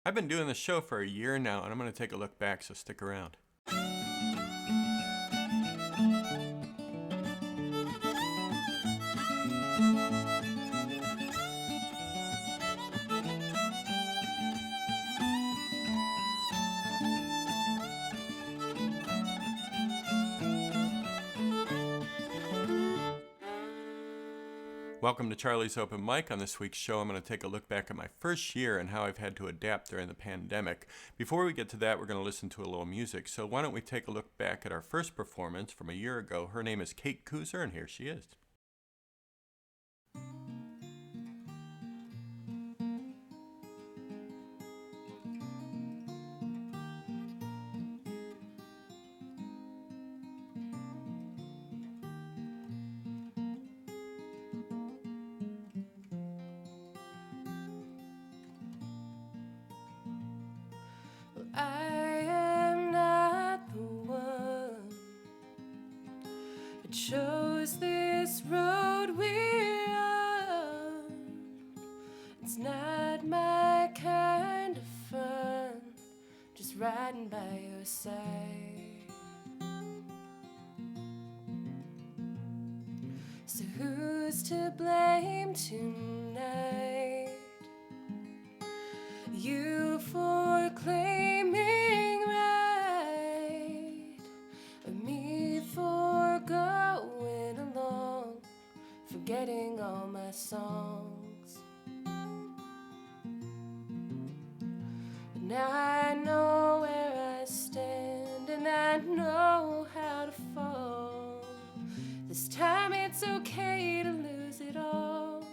I've been doing this show for a year now, and I'm going to take a look back, so stick around. Welcome to Charlie's Open Mic. On this week's show, I'm going to take a look back at my first year and how I've had to adapt during the pandemic. Before we get to that, we're going to listen to a little music. So why don't we take a look back at our first performance from a year ago. Her name is Kooser, and here she is. I am not the one who chose this road we're on. It's not my kind of fun, just riding by your side. So who's to blame tonight? You for claiming right, or me for going along, forgetting all my songs. But now I know where I stand, and I know how to fall. This time it's okay to lose it all.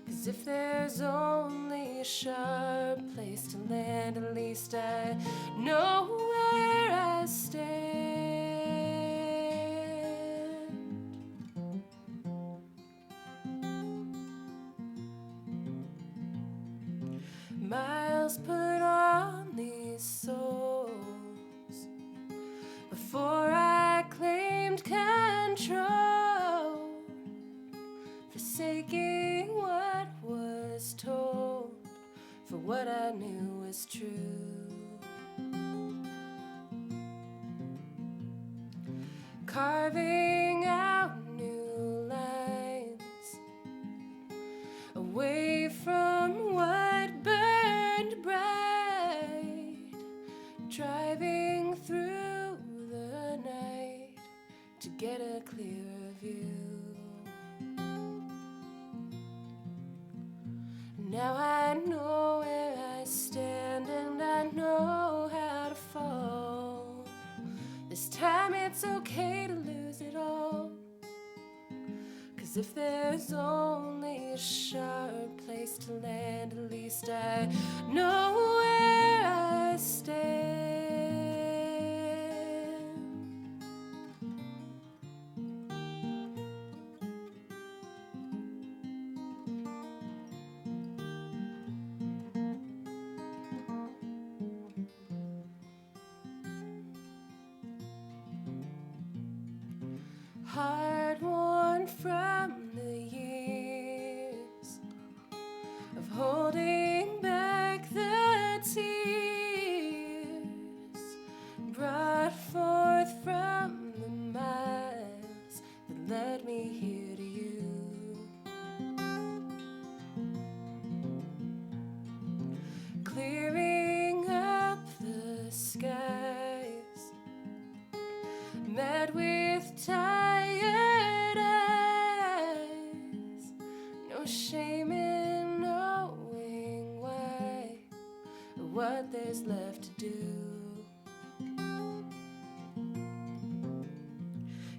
'Cause if there's only a sharp place to land, at least I know where I stand. Miles put on these souls before I claimed control, forsaking what was told for what I knew was true. Carving out new lines away from what burned bright, driving through the night to get a clearer view. Now I know where I stand, and I know how to fall. This time it's okay to lose it all. 'Cause if there's only a sharp place to land, at least I know where I stand. Hard worn from the years of holding back the tears brought forth from the miles that led me here to you. Clearing up the skies, met with tired eyes, no shame in knowing why or what there's left to do.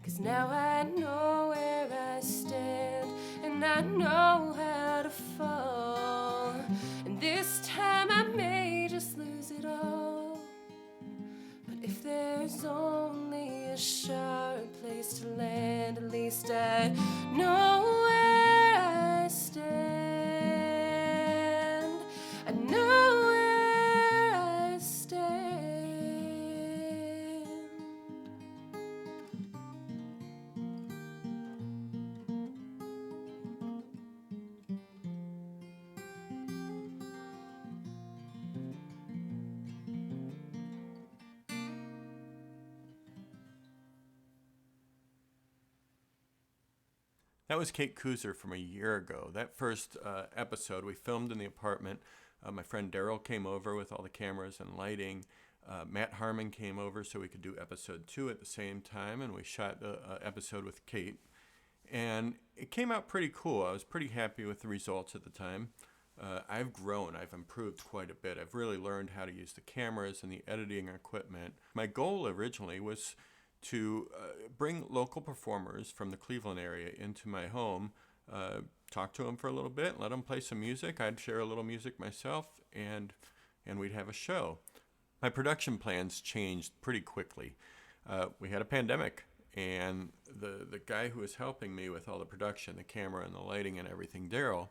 'Cause now I know where I stand, and I know how to fall. And this time I may just lose it all. But if there's only a sharp place to land, at least I know where I stand. I know where I stand. That was Kate Kooser from a year ago. That first episode we filmed in the apartment. My friend Darrell came over with all the cameras and lighting. Matt Harmon came over so we could do episode 2 at the same time, and we shot the episode with Kate. And it came out pretty cool. I was pretty happy with the results at the time. I've grown. I've improved quite a bit. I've really learned how to use the cameras and the editing equipment. My goal originally was to bring local performers from the Cleveland area into my home, talk to them for a little bit, let them play some music. I'd share a little music myself, and we'd have a show. My production plans changed pretty quickly. We had a pandemic, and the guy who was helping me with all the production, the camera and the lighting and everything, Darrell,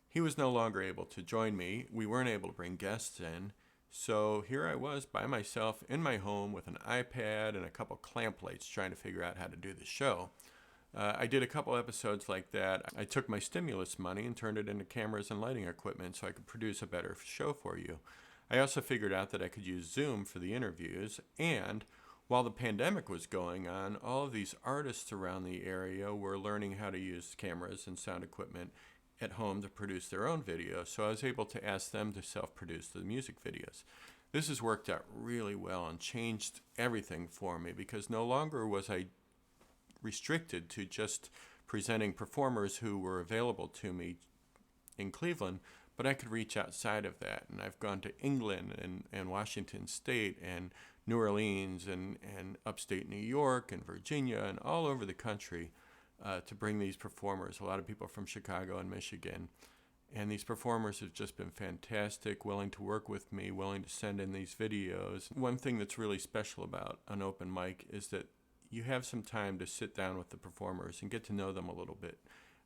he was no longer able to join me. We weren't able to bring guests in. So here I was by myself in my home with an iPad and a couple clamp lights trying to figure out how to do the show. I did a couple episodes like that. I took my stimulus money and turned it into cameras and lighting equipment so I could produce a better show for you. I also figured out that I could use Zoom for the interviews, and while the pandemic was going on, all of these artists around the area were learning how to use cameras and sound equipment at home to produce their own videos, so I was able to ask them to self-produce the music videos. This has worked out really well and changed everything for me, because no longer was I restricted to just presenting performers who were available to me in Cleveland, but I could reach outside of that. And I've gone to England and Washington State and New Orleans and upstate New York and Virginia and all over the country to bring these performers, a lot of people from Chicago and Michigan. And these performers have just been fantastic, willing to work with me, willing to send in these videos. One thing that's really special about an open mic is that you have some time to sit down with the performers and get to know them a little bit.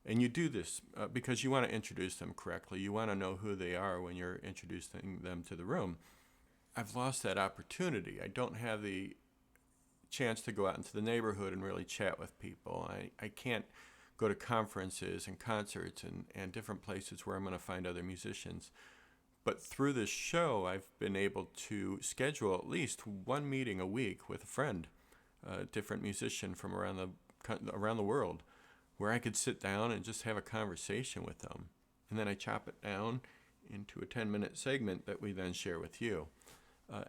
And you do this because you want to introduce them correctly. You want to know who they are when you're introducing them to the room. I've lost that opportunity. I don't have the chance to go out into the neighborhood and really chat with people. I can't go to conferences and concerts and different places where I'm going to find other musicians. But through this show, I've been able to schedule at least one meeting a week with a friend, a different musician from around the world, where I could sit down and just have a conversation with them. And then I chop it down into a 10-minute segment that we then share with you.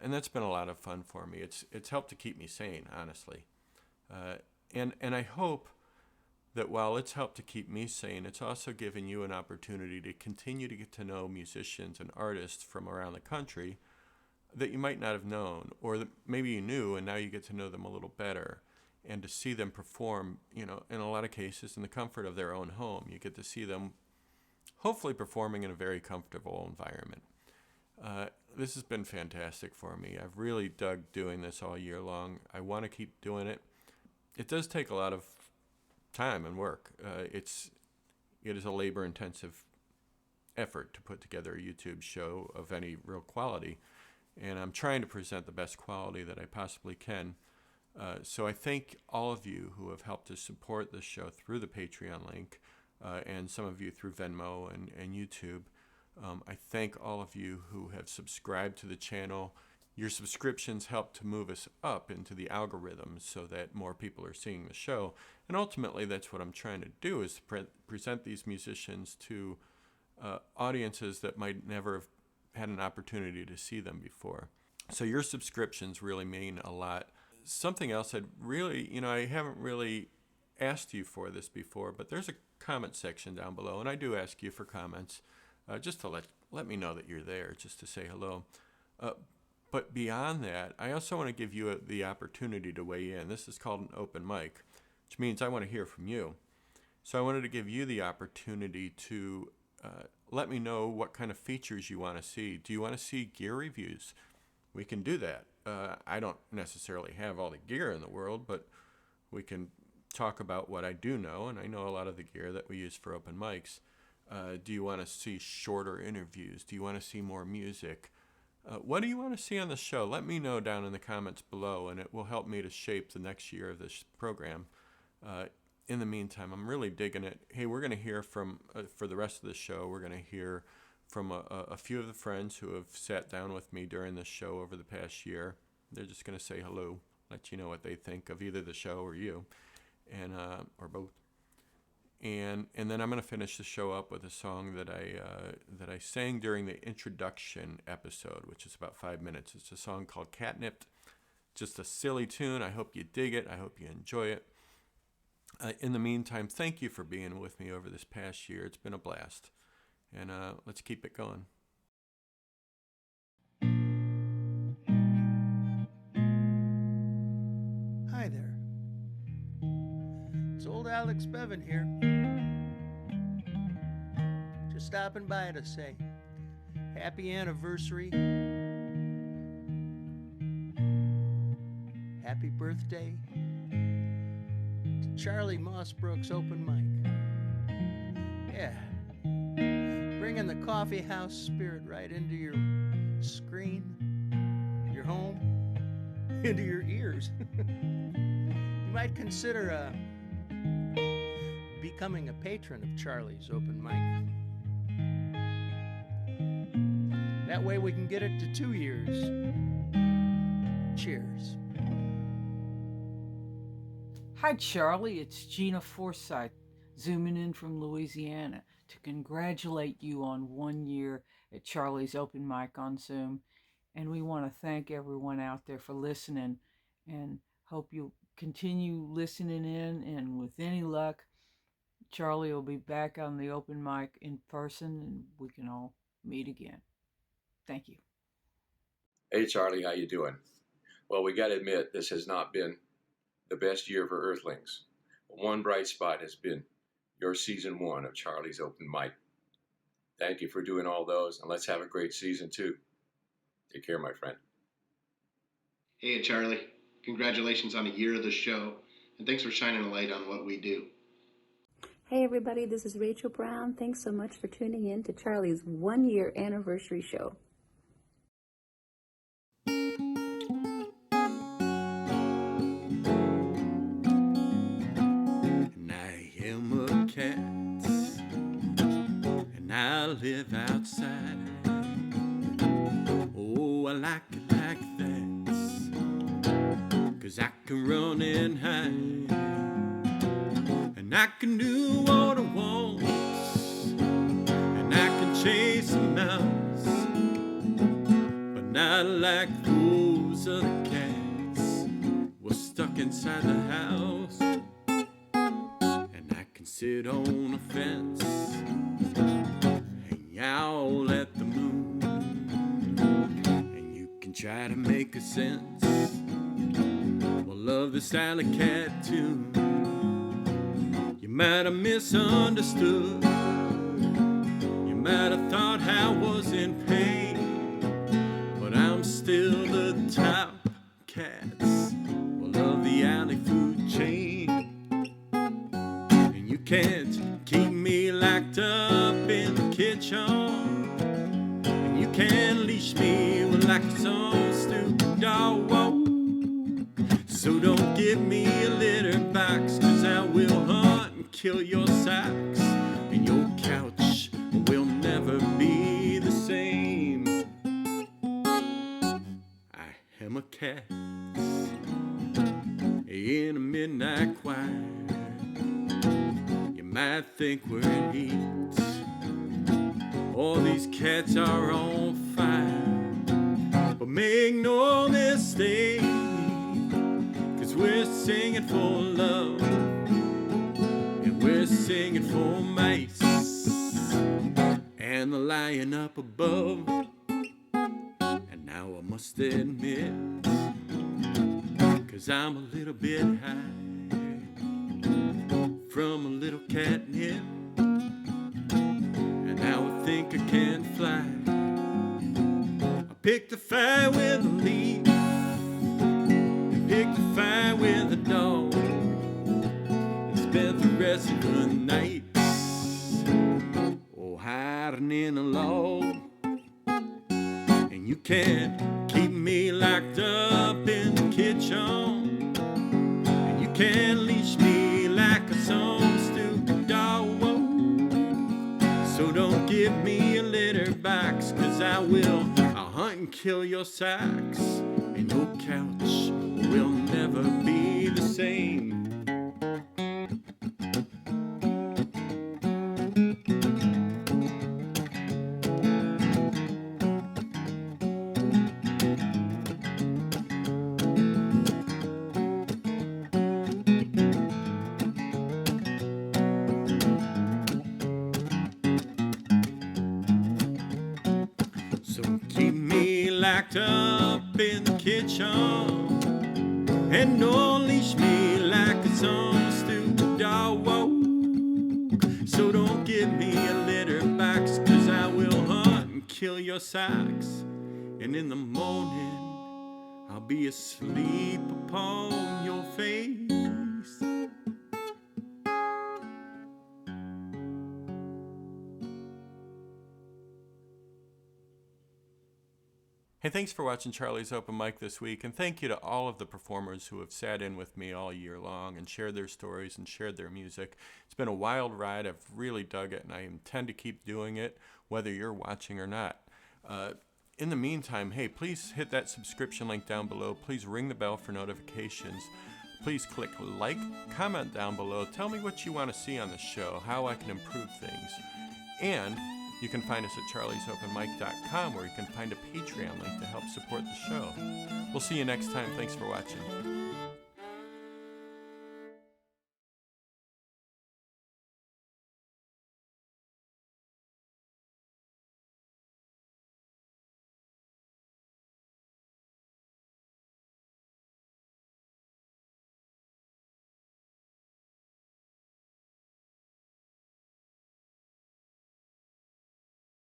And that's been a lot of fun for me. It's helped to keep me sane, honestly. And I hope that while it's helped to keep me sane, it's also given you an opportunity to continue to get to know musicians and artists from around the country that you might not have known, or that maybe you knew and now you get to know them a little better, and to see them perform, in a lot of cases in the comfort of their own home. You get to see them hopefully performing in a very comfortable environment. This has been fantastic for me. I've really dug doing this all year long. I want to keep doing it. It does take a lot of time and work. It is a labor-intensive effort to put together a YouTube show of any real quality, and I'm trying to present the best quality that I possibly can. So I thank all of you who have helped to support this show through the Patreon link, and some of you through Venmo and YouTube. I thank all of you who have subscribed to the channel. Your subscriptions help to move us up into the algorithms so that more people are seeing the show. And ultimately, that's what I'm trying to do, is to present these musicians to audiences that might never have had an opportunity to see them before. So your subscriptions really mean a lot. Something else I haven't really asked you for this before, but there's a comment section down below, and I do ask you for comments, just to let me know that you're there, just to say hello. But beyond that, I also want to give you the opportunity to weigh in. This is called an open mic, which means I want to hear from you. So I wanted to give you the opportunity to let me know what kind of features you want to see. Do you want to see gear reviews? We can do that. I don't necessarily have all the gear in the world, but we can talk about what I do know, and I know a lot of the gear that we use for open mics. Do you want to see shorter interviews? Do you want to see more music? What do you want to see on the show? Let me know down in the comments below, and it will help me to shape the next year of this program. In the meantime, I'm really digging it. Hey, we're going to hear from, for the rest of the show, we're going to hear from a few of the friends who have sat down with me during this show over the past year. They're just going to say hello, let you know what they think of either the show or you, and or both. And then I'm going to finish the show up with a song that I sang during the introduction episode, which is about 5 minutes. It's a song called Catnipped. Just a silly tune. I hope you dig it. I hope you enjoy it. In the meantime, thank you for being with me over this past year. It's been a blast. And let's keep it going. Hi there. It's old Alex Bevan here. Just stopping by to say happy anniversary. Happy birthday to Charlie Mosbrook's open mic. Yeah. Bringing the coffee house spirit right into your screen, your home, into your ears. You might consider becoming a patron of Charlie's open mic. That way we can get it to 2 years. Cheers. Hi, Charlie. It's Gina Forsyth, zooming in from Louisiana to congratulate you on 1 year at Charlie's open mic on Zoom. And we want to thank everyone out there for listening and hope you continue listening in. And with any luck, Charlie will be back on the open mic in person and we can all meet again. Thank you. Hey, Charlie, how you doing? Well, we got to admit, this has not been the best year for Earthlings. One bright spot has been your season 1 of Charlie's open mic. Thank you for doing all those, and let's have a great season 2. Take care, my friend. Hey, Charlie. Congratulations on a year of the show, and thanks for shining a light on what we do. Hey everybody, this is Rachel Brown. Thanks so much for tuning in to Charlie's 1 year anniversary show. And I am a cat, and I live outside. Oh, I like it like that, 'cause I can run and hide, and I can do what I want, and I can chase a mouse, but not like those other cats were stuck inside the house. And I can sit on a fence and yowl at the moon, and you can try to make a sense. Well, love this alley cat tune. You might have misunderstood. You might have thought I was in pain, but I'm still the top cats. Well, of the alley food chain. And you can't keep me locked up in the kitchen, and you can't leash me like some stupid dog. So don't give me a litter box, 'cause I will hunt and kill your socks, and your couch will never be the same. I am a cat in a midnight choir. You might think we're in heat, all these cats are on fire, but make no mistake, 'cause we're singing for love, and we're singing for mice, and the lion up above. And now I must admit, 'cause I'm a little bit high from a little catnip, and now I think I can fly. I picked a fight with a leaf, picked a fight with a dog, and spent the rest of the night hiding in a log. And you can't keep me locked up in the kitchen, and you can't leash me like some stupid dog. So don't give me a litter box, 'cause I'll hunt and kill your socks, and your couch will never be the same. So keep me locked up in the kitchen and don't leash me like some stupid dog. So don't give me a litter box, 'cause I will hunt and kill your socks. And in the morning I'll be asleep upon your face. Hey, thanks for watching Charlie's Open Mic this week, and thank you to all of the performers who have sat in with me all year long and shared their stories and shared their music. It's been a wild ride. I've really dug it, and I intend to keep doing it, whether you're watching or not. In the meantime, hey, please hit that subscription link down below. Please ring the bell for notifications. Please click like, comment down below. Tell me what you want to see on the show, how I can improve things. And you can find us at charliesopenmic.com, where you can find a Patreon link to help support the show. We'll see you next time. Thanks for watching.